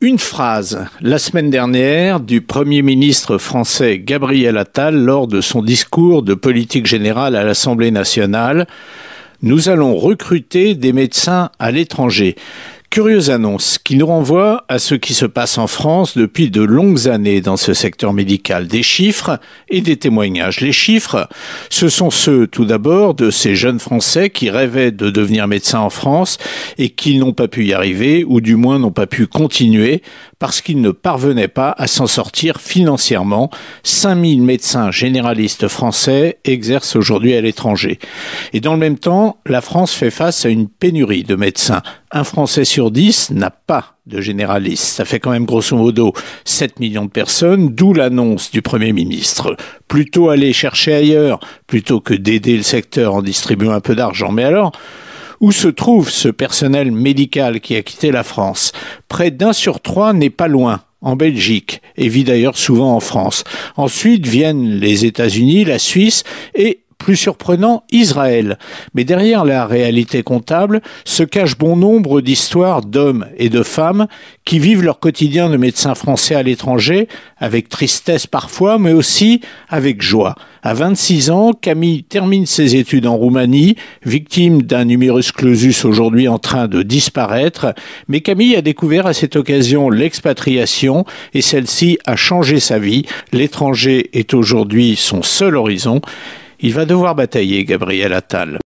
Une phrase, la semaine dernière, du Premier ministre français Gabriel Attal lors de son discours de politique générale à l'Assemblée nationale. Nous allons recruter des médecins à l'étranger. Curieuse annonce qui nous renvoie à ce qui se passe en France depuis de longues années dans ce secteur médical. Des chiffres et des témoignages. Les chiffres, ce sont ceux tout d'abord de ces jeunes Français qui rêvaient de devenir médecins en France et qui n'ont pas pu y arriver ou du moins n'ont pas pu continuer parce qu'ils ne parvenaient pas à s'en sortir financièrement. 5000 médecins généralistes français exercent aujourd'hui à l'étranger. Et dans le même temps, la France fait face à une pénurie de médecins. Un Français sur 10 n'a pas de généraliste. Ça fait quand même grosso modo 7 millions de personnes, d'où l'annonce du Premier ministre. Plutôt aller chercher ailleurs, plutôt que d'aider le secteur en distribuant un peu d'argent. Mais alors, où se trouve ce personnel médical qui a quitté la France? Près d'1 sur 3 n'est pas loin, en Belgique, et vit d'ailleurs souvent en France. Ensuite viennent les États-Unis, la Suisse et plus surprenant, Israël. Mais derrière la réalité comptable se cache bon nombre d'histoires d'hommes et de femmes qui vivent leur quotidien de médecins français à l'étranger, avec tristesse parfois, mais aussi avec joie. À 26 ans, Camille termine ses études en Roumanie, victime d'un numerus clausus aujourd'hui en train de disparaître. Mais Camille a découvert à cette occasion l'expatriation et celle-ci a changé sa vie. L'étranger est aujourd'hui son seul horizon. Il va devoir batailler, Gabriel Attal.